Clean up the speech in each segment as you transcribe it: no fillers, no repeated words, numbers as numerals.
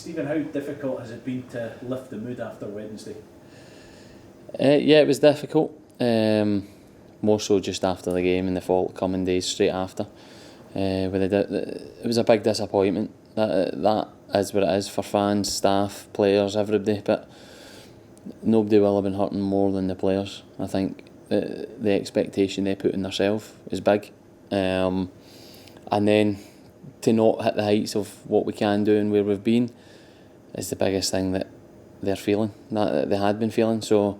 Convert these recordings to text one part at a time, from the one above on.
Stephen, how difficult has it been to lift the mood after Wednesday? Yeah, it was difficult. More so just after the game and the coming days straight after. It was a big disappointment. That is what it is for fans, staff, players, everybody. But nobody will have been hurting more than the players. I think the expectation they put in themselves is big. And then to not hit the heights of what we can do and where we've been is the biggest thing that they're feeling, that they had been feeling. So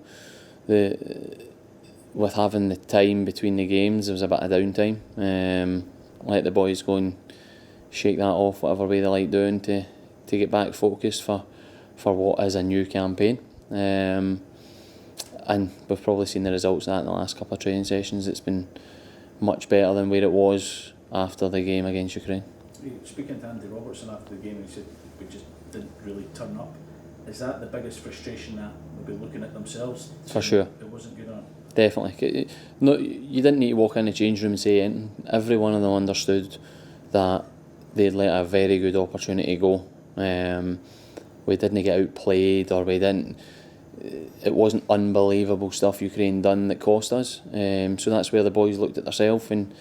with having the time between the games, there was a bit of downtime. Let the boys go and shake that off whatever way they like doing to get back focused for what is a new campaign. And we've probably seen the results of that in the last couple of training sessions. It's been much better than where it was after the game against Ukraine. Speaking to Andy Robertson after the game, he said we just didn't really turn up. Is that the biggest frustration, that they'll be looking at themselves? For sure. It wasn't good enough. Definitely. No, you didn't need to walk in the change room and say anything. Every one of them understood that they'd let a very good opportunity go. We didn't get outplayed, or we didn't. It wasn't unbelievable stuff Ukraine done that cost us. So that's where the boys looked at themselves and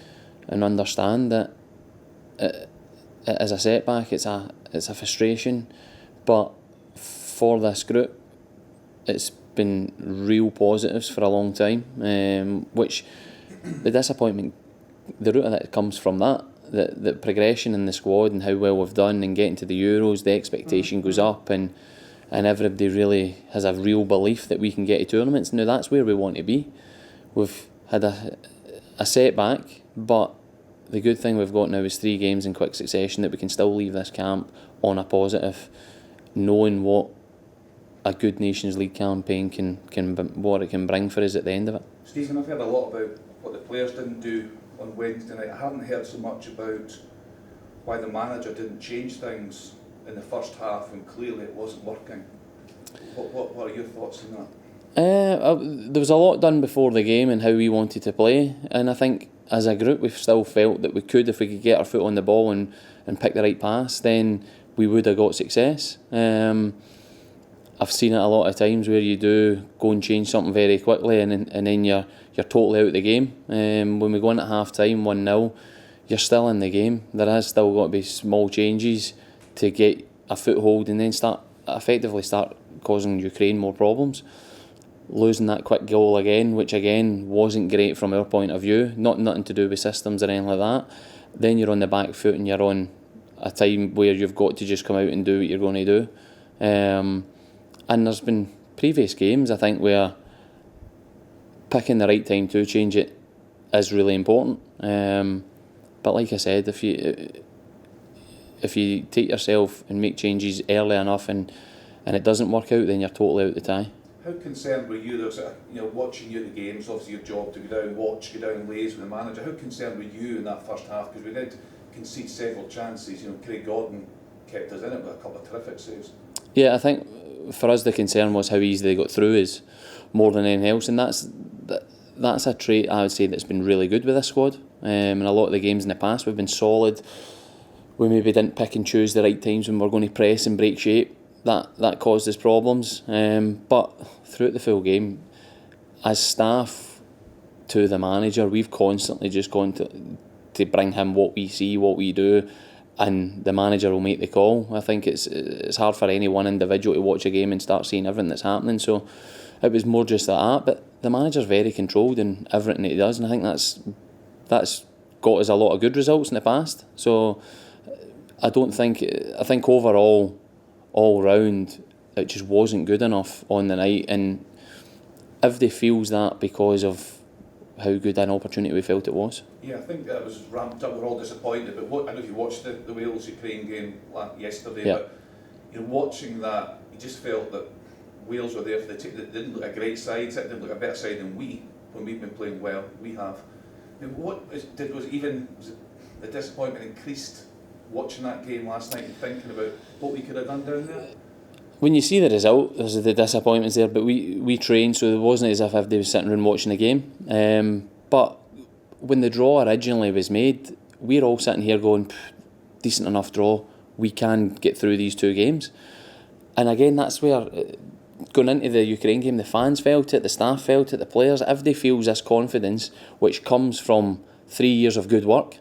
understand that it is a setback. It's a frustration, but for this group, it's been real positives for a long time. Which the disappointment, the root of it comes from that. The progression in the squad and how well we've done and getting to the Euros, the expectation goes up and everybody really has a real belief that we can get to tournaments. Now that's where we want to be. We've had a setback, but the good thing we've got now is 3 games in quick succession that we can still leave this camp on a positive, knowing what a good Nations League campaign what it can bring for us at the end of it. Stephen, I've heard a lot about what the players didn't do on Wednesday night. I haven't heard so much about why the manager didn't change things in the first half, and clearly it wasn't working. What are your thoughts on that? There was a lot done before the game and how we wanted to play, and I think as a group we've still felt that we could, if we could get our foot on the ball and pick the right pass, then we would have got success. I've seen it a lot of times where you do go and change something very quickly and then you're totally out of the game. When we go in at half time 1-0, you're still in the game. There has still got to be small changes to get a foothold and then effectively start causing Ukraine more problems. Losing that quick goal again, which again wasn't great from our point of view, nothing to do with systems or anything like that. Then you're on the back foot and you're on a time where you've got to just come out and do what you're going to do. And there's been previous games, I think, where picking the right time to change it is really important. But like I said, if you take yourself and make changes early enough and it doesn't work out, then you're totally out the tie. How concerned were you? There was watching you at the games, obviously your job to go down and watch, go down and liaise with the manager. How concerned were you in that first half? Because we did concede several chances. Craig Gordon kept us in it with a couple of terrific saves. Yeah, I think for us the concern was how easy they got through us more than anything else, and that's a trait I would say that's been really good with this squad. In a lot of the games in the past we've been solid. We maybe didn't pick and choose the right times when we're going to press and break shape. That caused us problems. But throughout the full game, as staff to the manager, we've constantly just gone to bring him what we see, what we do, and the manager will make the call. I think it's hard for any one individual to watch a game and start seeing everything that's happening. So it was more just that. But the manager's very controlled in everything that he does, and I think that's got us a lot of good results in the past. So I think overall, all round, it just wasn't good enough on the night. And everybody feels that because of how good an opportunity we felt it was. Yeah, I think that was ramped up. We're all disappointed. But I don't know if you watched the Wales-Ukraine game yesterday, yeah. But watching that, you just felt that Wales were there for the team. They didn't look a great side. It didn't look a better side than when we've been playing well. We have. Was the disappointment increased watching that game last night and thinking about what we could have done down there? When you see the result, there's the disappointments there, but we trained, so it wasn't as if they were sitting around watching the game. But when the draw originally was made, we're all sitting here going, decent enough draw, we can get through these 2 games. And again, that's where, going into the Ukraine game, the fans felt it, the staff felt it, the players, everybody feels this confidence which comes from 3 years of good work.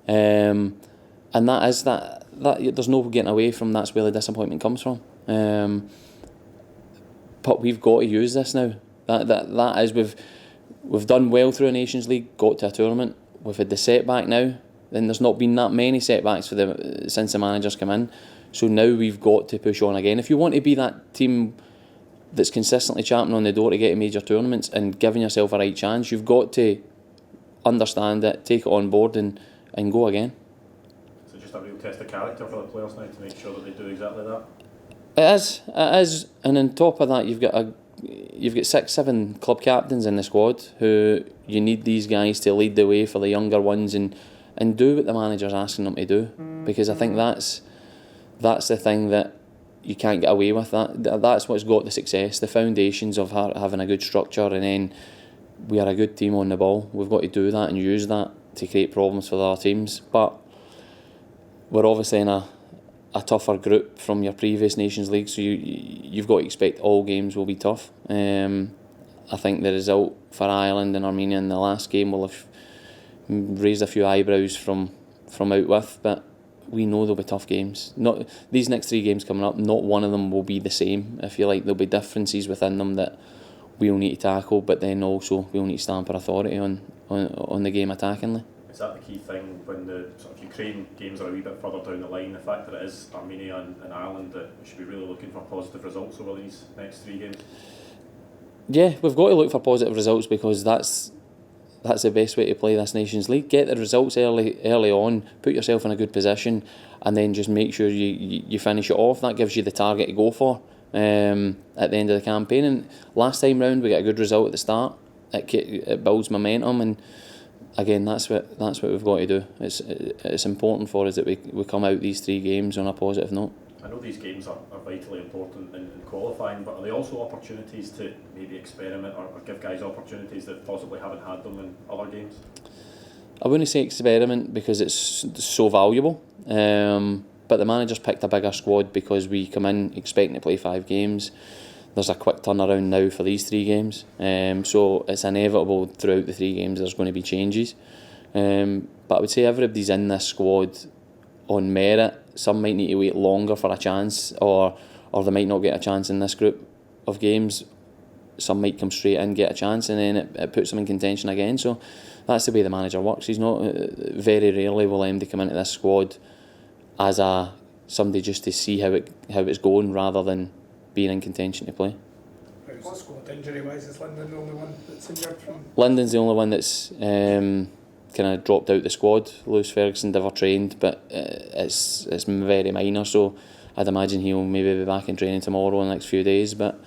And that is that there's no getting away from, that's where the disappointment comes from. But we've got to use this now. That is, we've done well through a Nations League, got to a tournament. We've had the setback now, and there's not been that many setbacks since the manager's come in. So now we've got to push on again. If you want to be that team that's consistently champing on the door to get to major tournaments and giving yourself a right chance, you've got to understand it, take it on board, and go again. So just a real test of character for the players now to make sure that they do exactly that. It is, and on top of that, you've got 6-7 club captains in the squad who you need these guys to lead the way for the younger ones and do what the manager's asking them to do, because I think that's the thing that you can't get away with. That's what's got the success, the foundations of having a good structure, and then we are a good team on the ball. We've got to do that and use that to create problems for the other teams. But we're obviously in a tougher group from your previous Nations League, so you've got to expect all games will be tough. I think the result for Ireland and Armenia in the last game will have raised a few eyebrows from out with, but we know there'll be tough games. Not these next 3 games coming up, not one of them will be the same. I feel like there'll be differences within them that we'll need to tackle, but then also we'll need to stamp our authority on the game attackingly. Is that the key thing when the sort of Ukraine games are a wee bit further down the line, the fact that it is Armenia and Ireland, that we should be really looking for positive results over these next 3 games? Yeah, we've got to look for positive results, because that's the best way to play this Nations League. Get the results early on, put yourself in a good position, and then just make sure you finish it off. That gives you the target to go for at the end of the campaign. And last time round we got a good result at the start. It builds momentum, and again, that's what we've got to do. It's important for us that we come out these 3 games on a positive note. I know these games are vitally important in qualifying, but are they also opportunities to maybe experiment or give guys opportunities that possibly haven't had them in other games? I wouldn't say experiment, because it's so valuable, but the manager's picked a bigger squad because we come in expecting to play 5 games. There's a quick turnaround now for these 3 games, so it's inevitable throughout the 3 games there's going to be changes, but I would say everybody's in this squad on merit. Some might need to wait longer for a chance, or they might not get a chance in this group of games. Some might come straight in, get a chance, and then it puts them in contention again. So that's the way the manager works. He's not, very rarely will MD come into this squad as somebody just to see how it's going, rather than being in contention to play. How's the squad injury-wise? Is Lyndon the only one that's injured from? Lyndon's the only one that's kind of dropped out the squad. Lewis Ferguson never trained, but it's very minor, so I'd imagine he'll maybe be back in training tomorrow in the next few days. But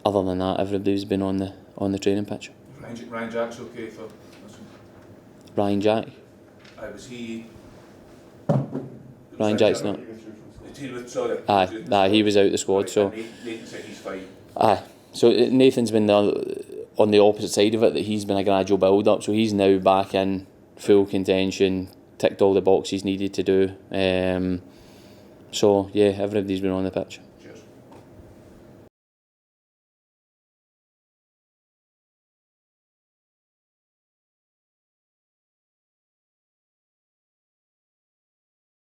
other than that, everybody's been on the training pitch. Ryan Jack's okay for this one? Ryan Jack? Was he? Ryan Jack's not. Sorry. He was out the squad. Right, So Nathan said he's fine. So Nathan's been on the opposite side of it, that he's been a gradual build up. So he's now back in full contention, ticked all the boxes needed to do. So yeah, everybody's been on the pitch.